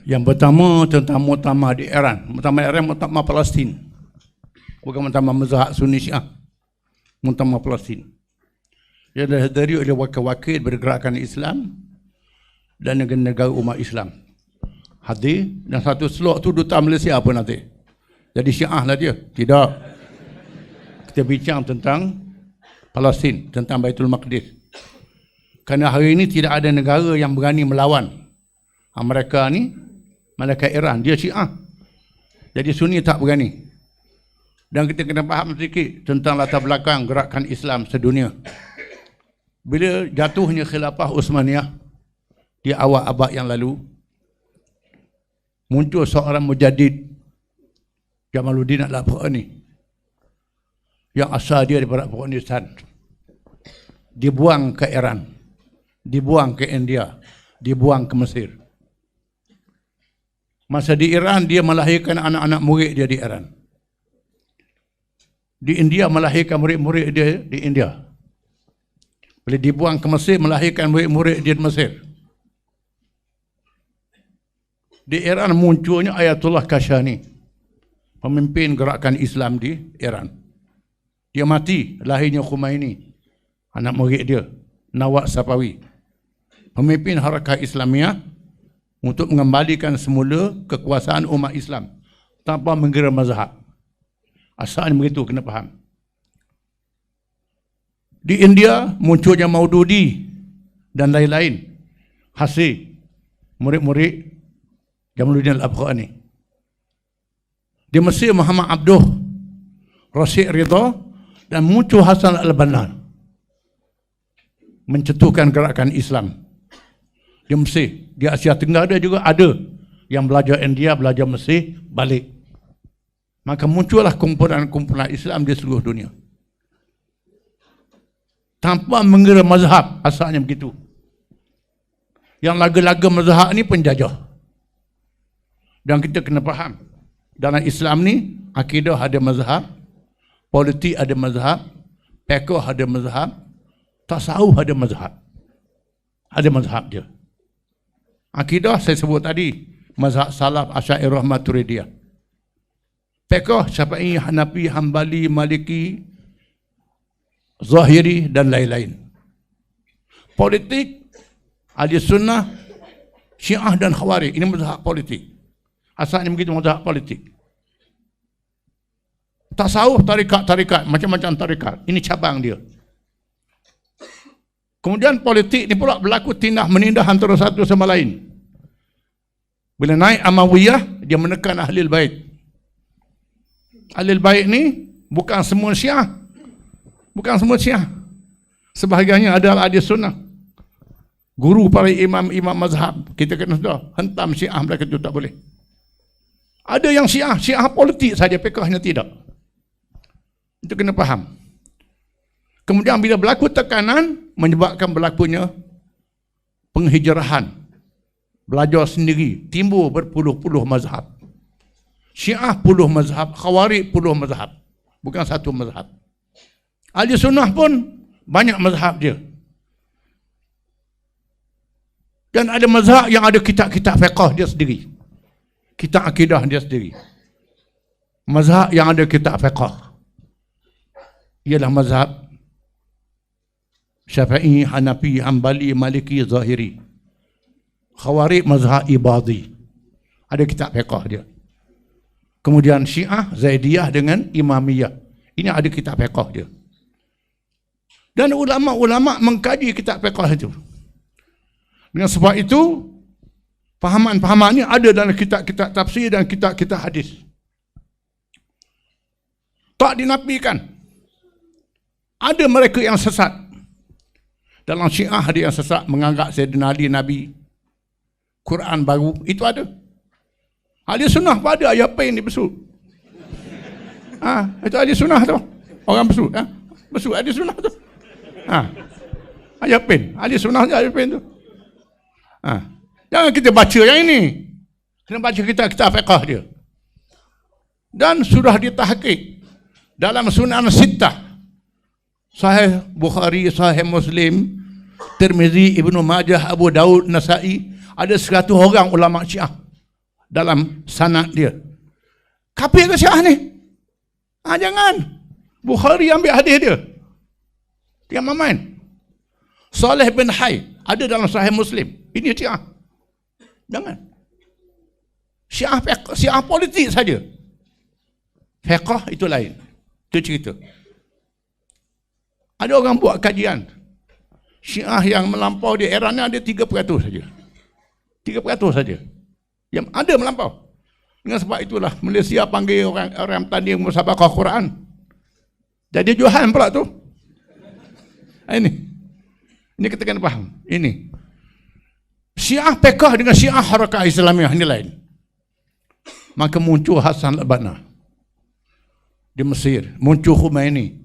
Yang pertama tentang muktamar di Iran. Muktamar Palestin. Bukan muktamar mazhab Sunni Syiah. Muktamar Palestin. Ia dihadiri oleh wakil-wakil bergerakan Islam dan negara-negara umat Islam. Hadir, dan satu slot tu duta Malaysia pun nanti. Jadi Syiah lah dia. Tidak. Kita bincang tentang Palestin, tentang Baitul Maqdis. Kerana hari ini tidak ada negara yang berani melawan mereka ni, mereka Iran, dia Syiah. Jadi Sunni tak berani. Dan kita kena faham sedikit tentang latar belakang gerakan Islam sedunia. Bila jatuhnya khilafah Uthmaniyah di awal abad yang lalu, muncul seorang mujaddid Jamaluddin Al-Afghani yang asal dia daripada Afghanistan. Dibuang ke Iran, dibuang ke India, dibuang ke Mesir. Masa di Iran, dia melahirkan anak-anak murid dia di Iran. Di India, melahirkan murid-murid dia di India. Bila dibuang ke Mesir, melahirkan murid-murid dia di Mesir. Di Iran munculnya Ayatullah Kashani, pemimpin gerakan Islam di Iran. Dia mati, lahirnya Khomeini, anak murid dia, Nawab Safawi, pemimpin Harakah Islamiyah, untuk mengembalikan semula kekuasaan umat Islam tanpa mengira mazhab. Asalnya begitu, kena faham. Di India munculnya Maududi dan lain-lain, hasil murid-murid Jamaluddin Al-Afghani. Di Mesir Muhammad Abduh, Rasyid Ridha, dan muncul Hasan Al-Banna mencetuskan gerakan Islam di Mesir. Di Asia Tenggara juga ada yang belajar India, belajar Mesir, balik. Maka muncullah kumpulan-kumpulan Islam di seluruh dunia. Tanpa mengira mazhab, asalnya begitu. Yang laga-laga mazhab ni penjajah. Dan kita kena faham, dalam Islam ni, akidah ada mazhab, politik ada mazhab, fiqh ada mazhab, tasawuf ada mazhab. Ada mazhab dia. Akidah saya sebut tadi, mazhab salaf, Asy'ariyah, Maturidiyah. Fiqh Syafi'i, Hanafi, Hambali, Maliki, Zahiri dan lain-lain. Politik Ahli Sunnah, Syiah dan Khawarij. Ini mazhab politik. Asalnya begitu, mazhab politik. Tasawuf, tarikat, macam-macam tarikat. Ini cabang dia. Kemudian politik ni pula berlaku tindah menindah antara satu sama lain. Bila naik Amawiyah, dia menekan Ahlul Bait. Ahlul Bait ni bukan semua Syiah. Bukan semua Syiah. Sebahagiannya adalah Ahli Sunnah. Guru para imam-imam mazhab. Kita kena sudah hentam Syiah, mereka itu tak boleh. Ada yang Syiah politik saja, fiqhnya tidak. Itu kena faham. Kemudian bila berlaku tekanan, menyebabkan berlakunya penghijrahan, belajar sendiri, timbul berpuluh-puluh mazhab. Syiah puluh mazhab, Khawarij puluh mazhab, bukan satu mazhab. Ahli Sunnah pun banyak mazhab dia. Dan ada mazhab yang ada kitab-kitab fiqh dia sendiri, kitab akidah dia sendiri. Mazhab yang ada kitab fiqh ialah mazhab Syafi'i, Hanafi, Hambali, Maliki, Zahiri. Khawarij mazhab Ibadhi, ada kitab fiqh dia. Kemudian Syiah, Zaidiyah dengan Imamiyah, ini ada kitab fiqh dia. Dan ulama-ulama mengkaji kitab fiqh itu. Dengan sebab itu, fahaman-fahaman ini ada dalam kitab-kitab tafsir dan kitab-kitab hadis. Tak dinafikan. Ada mereka yang sesat. Dalam Syiah ada yang sesat, menganggap Sayyidina Ali Nabi, Quran baru, itu ada. Ahli Sunnah pun ada, ayat pen ni besut. Itu Ahli Sunnah tu. Orang besut. Besut Ahli Sunnah tu. Ayat pen. Ahli Sunnah je ayat pen tu. Jangan kita baca yang ini. Kena baca kitab fiqh dia. Dan sudah ditahqiq dalam Sunan Sittah, Sahih Bukhari, Sahih Muslim, Tirmizi, Ibnu Majah, Abu Daud, Nasa'i, ada 100 orang ulama Syiah dalam sanad dia. Kafir ke Syiah ni? Jangan. Bukhari ambil hadis dia. Jangan main. Saleh bin Hay ada dalam Sahih Muslim. Ini Syiah. Jangan. Syiah politik saja. Fiqh itu lain. Itu cerita. Ada orang buat kajian. Syiah yang melampau di era ni ada 3% saja. 3% saja. Yang ada melampau. Dengan sebab itulah Malaysia panggil orang tanding musabaqah Quran. Jadi Johan pula tu. Ini kita kena faham. Ini. Syiah Fiqh dengan Syiah Harakah Islamiah ini lain. Maka muncul Hasan al-Banna di Mesir. Muncul Khomeini.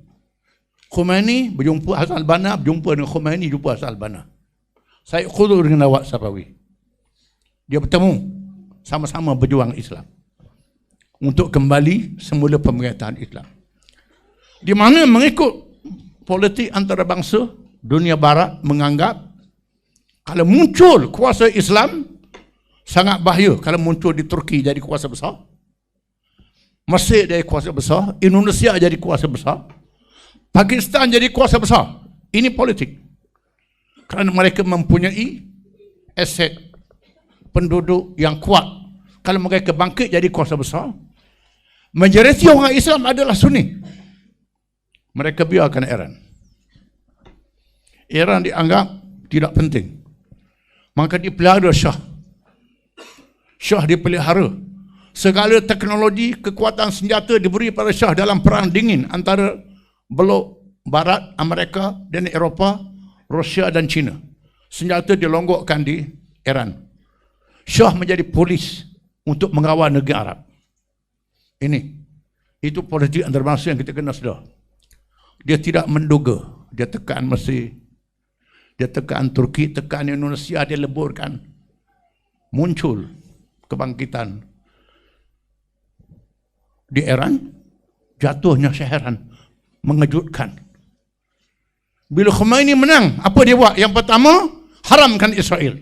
Khomeini berjumpa Hasan al-Banna, berjumpa dengan Khomeini, jumpa Hasan al-Banna. Syed Qutb dengan Nawab Safawi. Dia bertemu. Sama-sama berjuang Islam untuk kembali semula pemerintahan Islam. Di mana mengikut politik antarabangsa, dunia barat menganggap kalau muncul kuasa Islam sangat bahaya. Kalau muncul di Turki jadi kuasa besar, Mesir jadi kuasa besar, Indonesia jadi kuasa besar, Pakistan jadi kuasa besar. Ini politik. Kerana mereka mempunyai aset penduduk yang kuat. Kalau mereka bangkit jadi kuasa besar, majoriti orang Islam adalah Sunni. Mereka biarkan Iran. Iran dianggap tidak penting. Maka dipelihara Shah. Shah dipelihara. Segala teknologi, kekuatan senjata diberi pada Shah dalam perang dingin antara blok Barat, Amerika dan Eropah, Rusia dan China. Senjata dilonggokkan di Iran. Shah menjadi polis untuk mengawal negeri Arab. Itu politik antarabangsa yang kita kena sedar. Dia tidak menduga. Dia tekan Mesir, dia tekan Turki, tekan Indonesia, dia leburkan. Muncul kebangkitan di Iran. Jatuhnya Syahran mengejutkan. Bila Khomeini menang, apa dia buat? Yang pertama, haramkan Israel.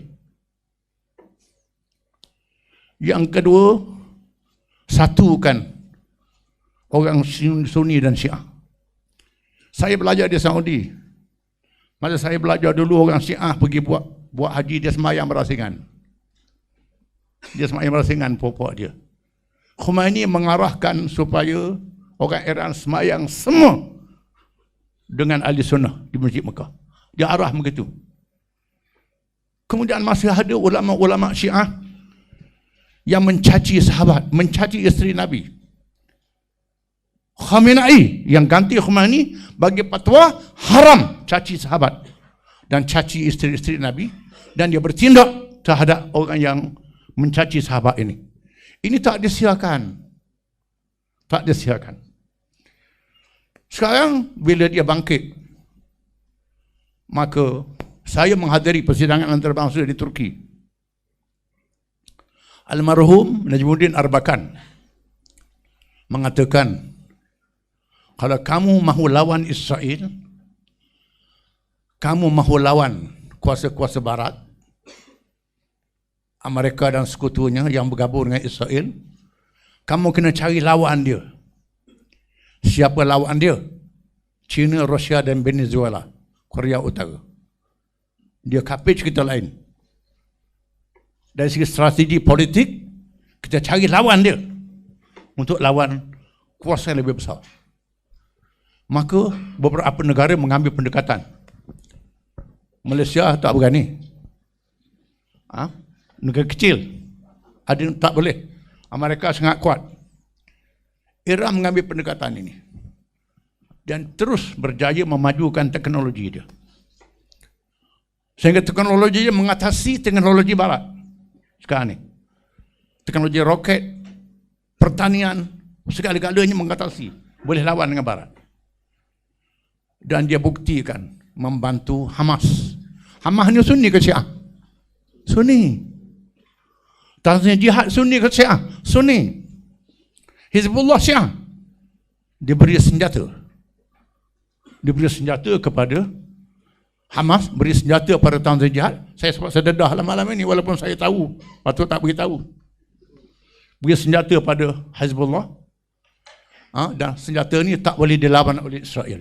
Yang kedua, satukan orang Sunni dan Syiah. Saya belajar di Saudi. Masa saya belajar dulu, orang Syiah pergi buat haji, dia semayang berasingan. Dia semayang berasingan pokok dia. Khomeini mengarahkan supaya orang Iran semayang semua dengan ahli sunnah di Masjid Mekah. Dia arah begitu. Kemudian masih ada ulama-ulama Syiah yang mencaci sahabat, mencaci isteri Nabi. Khamenei yang ganti Khomeini bagi fatwa haram caci sahabat dan caci isteri-isteri Nabi, dan dia bertindak terhadap orang yang mencaci sahabat ini. Ini tak disiarkan. Tak disiarkan. Sekarang bila dia bangkit, maka saya menghadiri persidangan antarabangsa di Turki. Almarhum Najmuddin Arbakan mengatakan, kalau kamu mahu lawan Israel, kamu mahu lawan kuasa-kuasa barat, Amerika dan sekutunya yang bergabung dengan Israel, kamu kena cari lawan dia. Siapa lawan dia? China, Rusia dan Venezuela, Korea Utara. Dia kafir, kita lain. Dari segi strategi politik, kita cari lawan dia untuk lawan kuasa yang lebih besar. Maka beberapa negara mengambil pendekatan. Malaysia tak berani. Negara kecil, ada yang tak boleh. Amerika sangat kuat. Iran mengambil pendekatan ini dan terus berjaya memajukan teknologi dia. Sehingga teknologi dia mengatasi teknologi barat. Sekarang ni teknologi roket, pertanian, segala-galanya mengatasi, boleh lawan dengan barat. Dan dia buktikan membantu Hamas. Hamas ni Sunni ke Syiah? Sunni. Tanzim Jihad Sunni ke Syiah? Sunni. Hizbullah Syiah. Dia beri senjata. Dia beri senjata kepada Hamas, beri senjata pada Tanzim Jihad. Saya dedah malam ini walaupun saya tahu, patut tak beritahu. beri senjata pada Hezbollah, dan senjata ni tak boleh dilawan oleh Israel.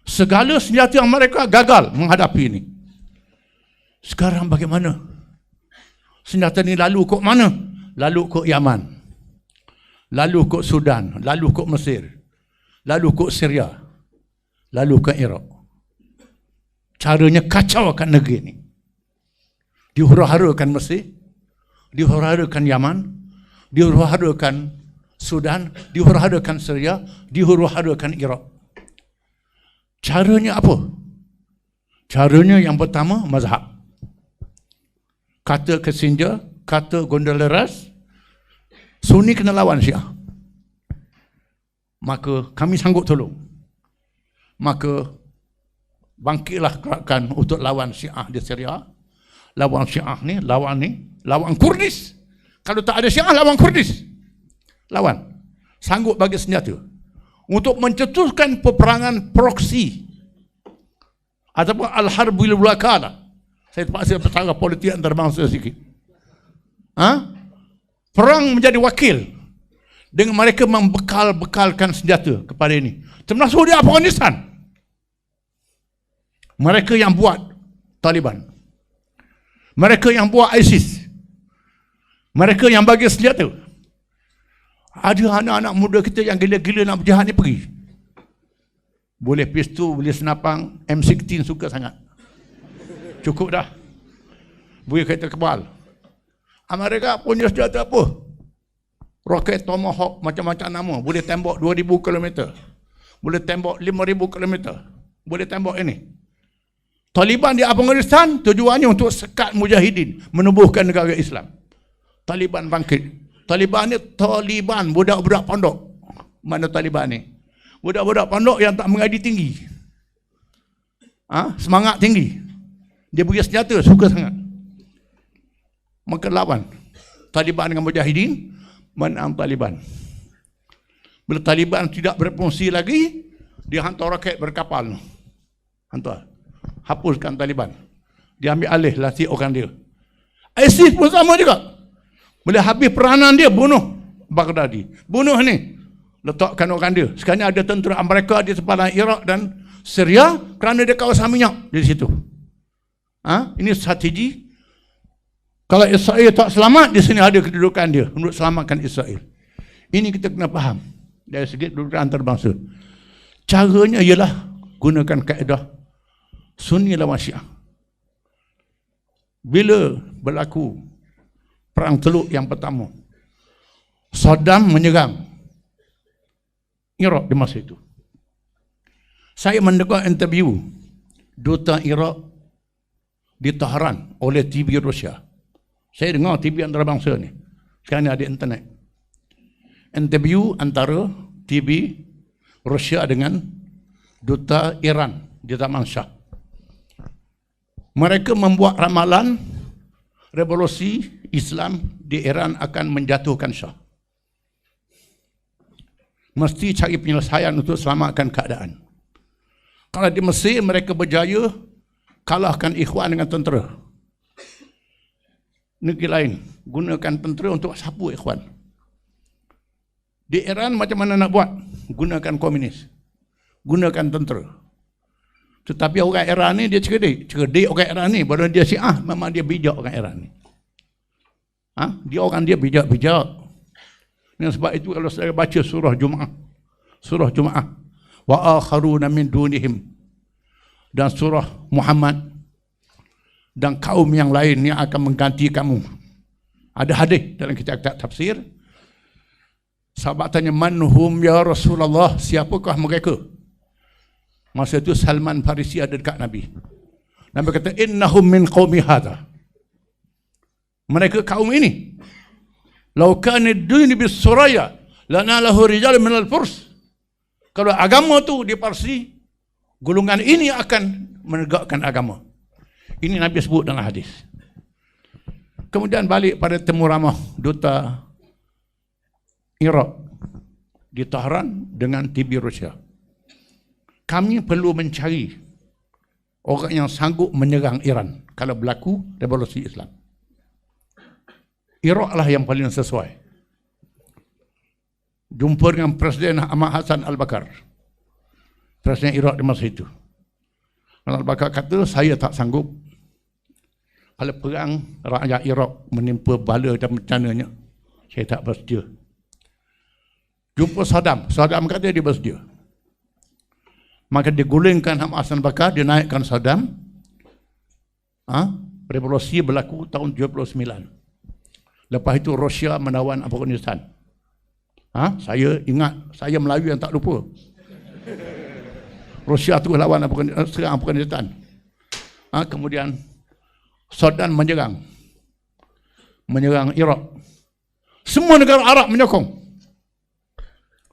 Segala senjata yang mereka gagal menghadapi ini. Sekarang bagaimana? Senjata ni lalu kok mana? Lalu kok Yaman, lalu kok Sudan, lalu kok Mesir, lalu kok Syria, lalu ke Iraq. Caranya kacaukan negeri ini. Dihura-hurakan Mesir, dihura-hurakan Yaman, dihura-hurakan Sudan, dihura-hurakan Syria, dihura-hurakan Iraq. Caranya apa? Caranya yang pertama, mazhab. Kata Kissinger, kata Gondolaras, Sunni kena lawan Syiah. Maka kami sanggup tolong. Maka bangkitlah gerakan untuk lawan Syiah di Syria. Lawan Syiah ni, lawan Kurdis. Kalau tak ada Syiah, lawan Kurdis. Lawan. Sanggup bagi senjata untuk mencetuskan peperangan proksi ataupun al-harbul wakala. Saya terpaksa bercakap politik antarabangsa sikit. Perang menjadi wakil dengan mereka membekal-bekalkan senjata kepada ini, termasuk di Afghanistan. Mereka yang buat Taliban, mereka yang buat ISIS, mereka yang bagi senjata. Ada anak-anak muda kita yang gila-gila nak berjihad ni pergi. Boleh pistol, boleh senapang, M16 suka sangat. Cukup dah. Boleh kereta kebal. Amerika punya senjata apa? Roket Tomahawk macam-macam nama. Boleh tembak 2,000 km. Boleh tembak 5,000 km. Boleh tembak ini. Taliban di Afghanistan tujuannya untuk sekat mujahidin, menubuhkan negara Islam. Taliban bangkit. Taliban ni Taliban budak-budak pondok. Mana Taliban ni? Budak-budak pondok yang tak mengaji tinggi. Semangat tinggi. Dia beri senjata, suka sangat. Maka lawan Taliban dengan mujahidin, menang Taliban. Bila Taliban tidak berfungsi lagi, dia hantar roket berkapal. Hantar. Hapuskan Taliban. Dia ambil alih lasik orang dia. ISIS pun sama juga. Bila habis peranan dia, bunuh Baghdadi. Bunuh ni. Letakkan orang dia. Sekarang ada tentera Amerika di sepadan Iraq dan Syria kerana dia kawasan minyak di situ. Ini strategi. Kalau Israel tak selamat, di sini ada kedudukan dia untuk selamatkan Israel. Ini kita kena faham dari segi kedudukan antarabangsa. Caranya ialah gunakan kaedah Sunni lawan Syiah. Bila berlaku Perang Teluk yang pertama, Saddam menyerang Iraq di masa itu. Saya mendengar interview Duta Iraq di Tehran oleh TV Rusia. Saya dengar TV antarabangsa ni. Sekarang ni ada internet. Interview antara TV Rusia dengan Duta Iran di zaman Shah. Mereka membuat ramalan revolusi Islam di Iran akan menjatuhkan Shah. Mesti cari penyelesaian untuk selamatkan keadaan. Kalau di Mesir mereka berjaya kalahkan Ikhwan dengan tentera. Negeri lain gunakan tentera untuk sapu Ikhwan. Di Iran macam mana nak buat? Gunakan komunis. Gunakan tentera. Tetapi orang Iran ni dia cerdik. Cerdik orang Iran ni. Baru dia Syiah, memang dia bijak orang Iran ni. Dia bijak-bijak. Dan sebab itu kalau saya baca surah Jumaah, wa akharuna min dunihim, dan surah Muhammad, dan kaum yang lain yang akan mengganti kamu. Ada hadis dalam kitab tafsir. Sahabat tanya, manhum ya Rasulullah, siapakah mereka? Masa itu Salman Farisi ada dekat Nabi. Nabi kata, innahum min qaumi hadha. Mereka kaum ini. Lau kana ad-din bis suraya lanalahu rijal min al-furs. Kalau agama tu di Parsi, golongan ini akan menegakkan agama. Ini Nabi sebut dalam hadis. Kemudian balik pada temu ramah Duta Iraq di Tehran dengan TV Rusia. Kami perlu mencari orang yang sanggup menyerang Iran kalau berlaku revolusi Islam. Iraq lah yang paling sesuai. Jumpa dengan Presiden Ahmad Hassan Al-Bakar, Presiden Iraq di masa itu. Al-Bakar kata, saya tak sanggup. Kalau perang rakyat Iraq menimpa bala dan bencananya, saya tak bersedia. Jumpa Saddam, Saddam kata dia bersedia. Maka dia gulingkan Ahmad Hassan Al-Bakar, dia naikkan Saddam. Revolusi berlaku tahun 79. Lepas itu Rusia menawan Afghanistan. Saya ingat, saya Melayu yang tak lupa. Rusia tu lawan serang Afghanistan. Kemudian Saddam menyerang Iraq. Semua negara Arab menyokong,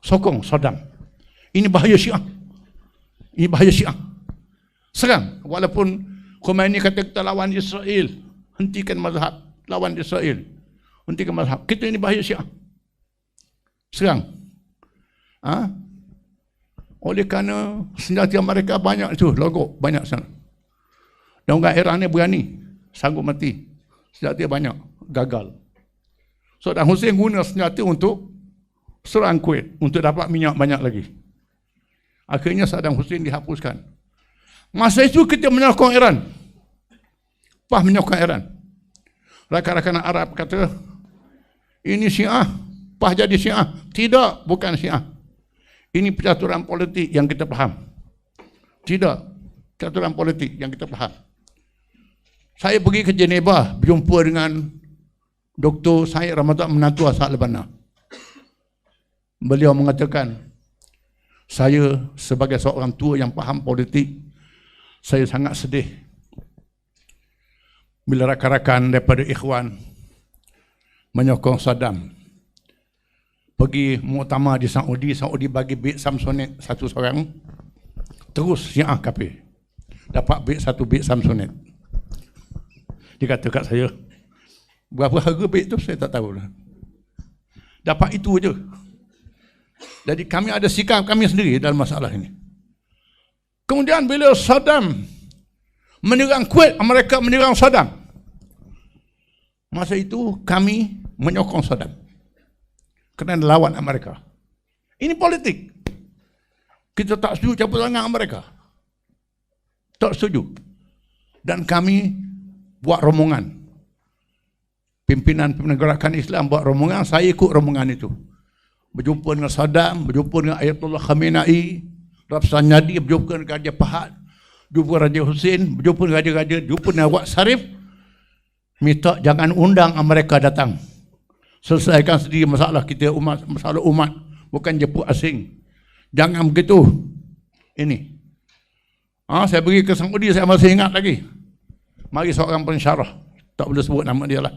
sokong Saddam. Ini bahaya Syiah. Ini bahaya Syiah. Serang, walaupun Khomeini kata kita lawan Israel, hentikan mazhab, lawan Israel, hentikan mazhab. Kita ini bahaya Syiah. Serang. Oleh kerana senjata mereka banyak tu, logok banyak sana. Dan orang Iran ni berani, sanggup mati. Senjata banyak, gagal. Saddam Hussein guna senjata untuk serang Kuwait, untuk dapat minyak banyak lagi. Akhirnya Saddam Hussein dihapuskan. Masa itu kita menyokong Iran. PAH menyokong Iran. Rakan-rakan Arab kata, ini Syiah, PAH jadi Syiah. Tidak, bukan Syiah. Ini percaturan politik yang kita faham. Tidak, percaturan politik yang kita faham. Saya pergi ke Geneva, berjumpa dengan Dr. Syed Ramadan menantu asal Lebanon. Beliau mengatakan, saya sebagai seorang tua yang faham politik, saya sangat sedih bila rakan-rakan daripada Ikhwan menyokong Saddam. Pergi muktamar di Saudi, Saudi bagi bit Samsonite satu seorang, terus Syiah kafir dapat satu bit Samsonite. Dia kata kat saya, berapa harga bit tu saya tak tahu lah. Dapat itu je. Jadi kami ada sikap kami sendiri dalam masalah ini. Kemudian bila Saddam menyerang Kuwait, mereka menyerang Saddam. Masa itu kami menyokong Saddam kerana lawan Amerika. Ini politik. Kita tak setuju campur tangan Amerika. Tak setuju. Dan kami buat rombongan. Pimpinan gerakan Islam buat rombongan, saya ikut rombongan itu. Berjumpa dengan Saddam, berjumpa dengan Ayatollah Khamenei, Rafsanjani, berjumpa dengan Raja Fahad, jumpa Raja Hussein, berjumpa dengan raja-raja, jumpa dengan Awad Sarif, minta jangan undang Amerika datang. Selesaikan sendiri masalah kita, masalah umat, bukan jemput asing. Jangan begitu. Ini. Saya pergi ke Saudi, saya masih ingat lagi. Mari seorang pensyarah, tak boleh sebut nama dia lah.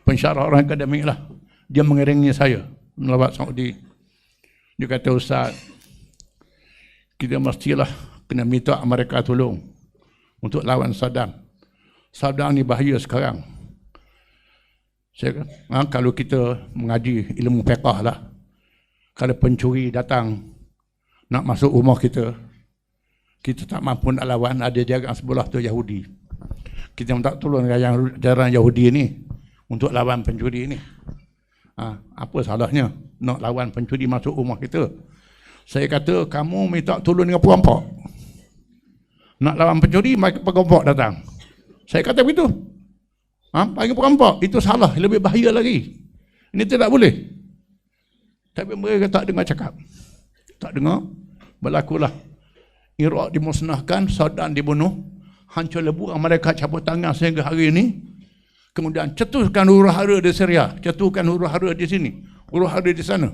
Pensyarah orang akademik lah. Dia mengiringi saya melawat Saudi. Dia kata, Ustaz, kita mestilah kena minta Amerika tolong untuk lawan Saddam. Saddam ni bahaya sekarang. Saya kata, kalau kita mengaji ilmu fiqh lah, kalau pencuri datang nak masuk rumah kita, kita tak mampu nak lawan, ada jagaan sebelah tu Yahudi. Kita minta tolong jaran Yahudi ni untuk lawan pencuri ni. Apa salahnya nak lawan pencuri masuk rumah kita? Saya kata, kamu minta tolong dengan perampok. Nak lawan pencuri, perampok datang. Saya kata begitu. Panggil perampok, itu salah, lebih bahaya lagi. Ini tidak boleh. Tapi mereka tak dengar cakap. Tak dengar. Berlakulah. Iraq dimusnahkan, Saddam dibunuh, hancur lebur mereka cabut tangan sehingga hari ini. Kemudian cetuskan huru-hara di Syria, cetuskan huru-hara di sini, huru-hara di sana.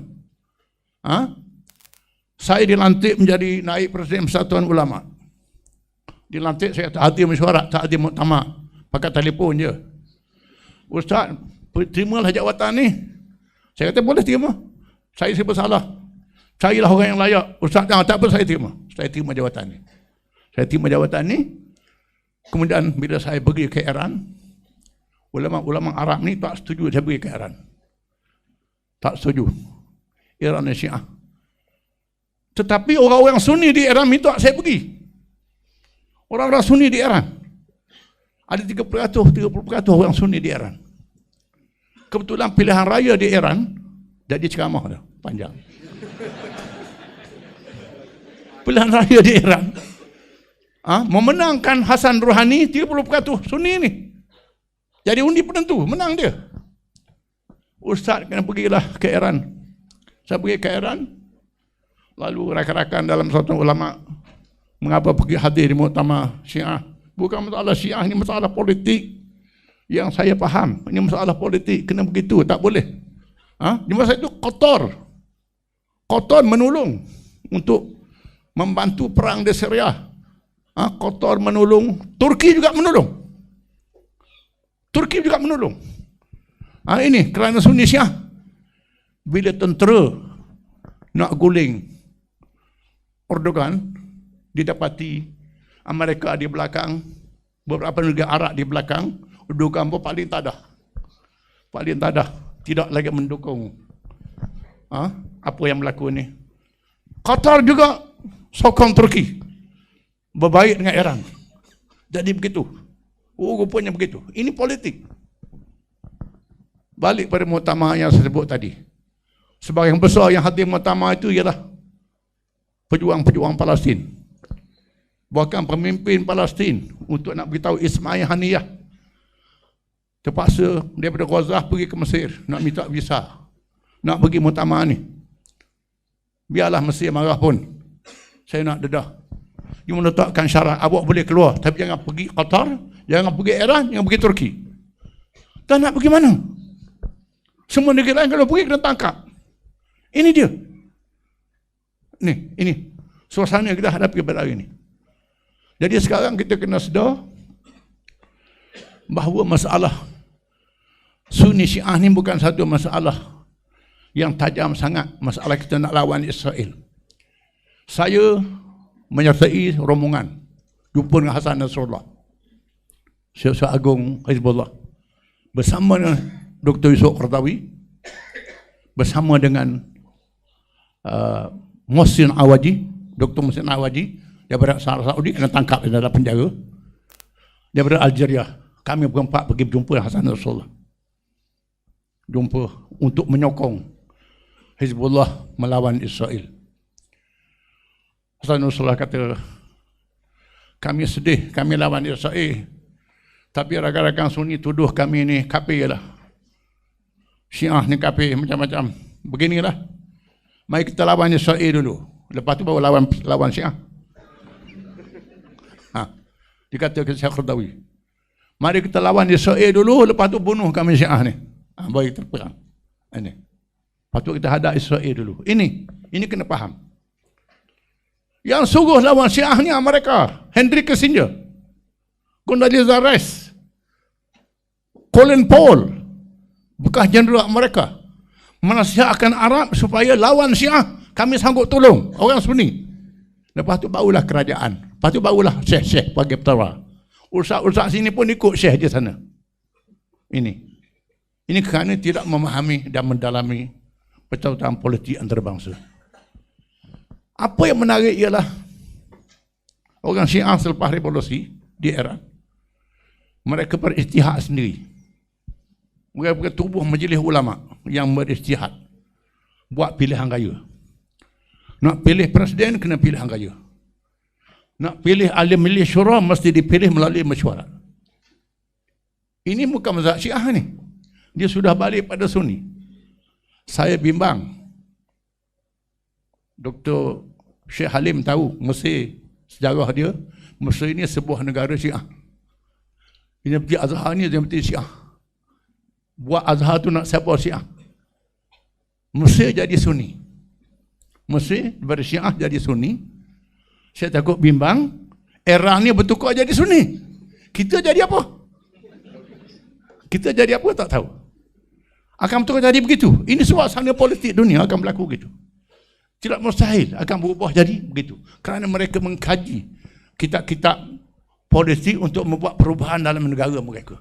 Saya dilantik menjadi naib Presiden Persatuan Ulama. Dilantik, saya tak hati mesyuarat, tak hati muktamar, pakai telefon je. Ustaz, terimalah jawatan ni. Saya kata boleh terima. Saya bersalah. Carilah orang yang layak. Ustaz, tak apa, saya terima. Saya terima jawatan ni. Saya terima jawatan ni. Kemudian bila saya pergi ke Iran, ulama-ulama Arab ni tak setuju saya pergi ke Iran. Tak setuju. Iran dan Syiah. Tetapi orang-orang Sunni di Iran minta saya pergi. Orang-orang Sunni di Iran. Ada 30% orang Sunni di Iran. kebetulan pilihan raya di Iran, jadi ceramah dah, panjang. Pilihan raya di Iran, memenangkan Hasan Rouhani 30% Sunni ni. Jadi undi penentu, menang dia. Ustaz kena pergilah ke Iran. Saya pergi ke Iran, lalu rakan-rakan dalam satu ulama, mengapa pergi hadir di muktamar Syiah? Bukan masalah Syiah, ini masalah politik. Yang saya faham, ini masalah politik, kena begitu, tak boleh. Di masa itu Qatar menolong untuk membantu perang di Syria. Qatar menolong, Turki juga menolong. Ini kerana Sunni Syiah. Bila tentera nak guling Erdogan, didapati Amerika di belakang, beberapa negara Arab di belakang, Erdogan pun paling tadah, tidak lagi mendukung apa yang berlaku ni. Qatar juga sokong Turki berbaik dengan Iran. Jadi begitu. Rupanya begitu. Ini politik. Balik pada muktamar yang saya sebut tadi. Sebahagian besar yang hadir muktamar itu ialah pejuang-pejuang Palestin. Bahkan pemimpin Palestin untuk nak beritahu Ismail Haniyah terpaksa daripada Gaza pergi ke Mesir nak minta visa, nak pergi muktamar ni. Biarlah Mesir marah pun, saya nak dedah. Dia menetapkan syarat, awak boleh keluar tapi jangan pergi Qatar, jangan pergi Iran, jangan pergi Turki. Tak nak pergi mana? Semua negara lain kalau pergi kena tangkap. Ini dia. Ini suasana yang kita hadapi pada hari ini. Jadi sekarang kita kena sedar bahawa masalah Sunni Syiah ni bukan satu masalah yang tajam sangat, masalah kita nak lawan Israel. Saya menyertai rombongan jumpa dengan Hasan Nasrullah, Syekh Agung Hizbullah, bersama dengan Dr. Yusuf Qaradawi, bersama dengan Muhsin Awaji, Dr. Muhsin Awaji daripada Saudi, kena tangkap di dalam penjara. Daripada Algeria, kami berempat pergi berjumpa Hasan Nasrullah, jumpa untuk menyokong Hizbullah melawan Israel. Hasan Nasrullah kata, kami sedih, kami lawan Israel, tapi rakan-rakan Sunni tuduh kami ni kafir lah, Syiah ni kafir, macam-macam. Beginilah, mari kita lawan Israel dulu, lepas tu baru lawan Syiah. Dia kata ke Syekh Qaradawi, mari kita lawan Israel dulu, lepas tu bunuh kami Syiah ni, baru kita perang. Ini, lepas tu kita hadap Israel dulu. Ini kena faham. Yang suruh lawan Syiah ni mereka, Henry Kissinger, Condoleezza Rice, Colin Powell, bekas jeneral mereka, menasihatkan Arab supaya lawan Syiah. Kami sanggup tolong orang Sunni. Lepas tu barulah kerajaan, lepas tu barulah syekh-syekh bagi petara. Ustaz-ustaz sini pun ikut syekh di sana. Ini kerana tidak memahami dan mendalami percaturan politik antarabangsa. Apa yang menarik ialah orang Syiah selepas revolusi di Iran, mereka berijtihad sendiri. Mereka tubuh majlis ulama yang berijtihad buat pilihan raya. Nak pilih presiden kena pilihan raya. Nak pilih ahli majlis syura mesti dipilih melalui mesyuarat. Ini bukan mazhab Syiah ni. Dia sudah balik pada Sunni. Saya bimbang. Dr. Syekh Halim tahu Mesir, sejarah dia, Mesir ini sebuah negara Syiah. Ini seperti Azhar ni seperti Syiah. Buat Azhar tu nak siapa Syiah. Mesir jadi Sunni. Mesir daripada Syiah jadi Sunni. Saya takut bimbang, Iran ni bertukar jadi Sunni. Kita jadi apa? Kita jadi apa tak tahu. Akan bertukar jadi begitu. Ini suasana politik dunia akan berlaku begitu. Tidak mustahil akan berubah jadi begitu. Kerana mereka mengkaji kitab-kitab politik untuk membuat perubahan dalam negara mereka.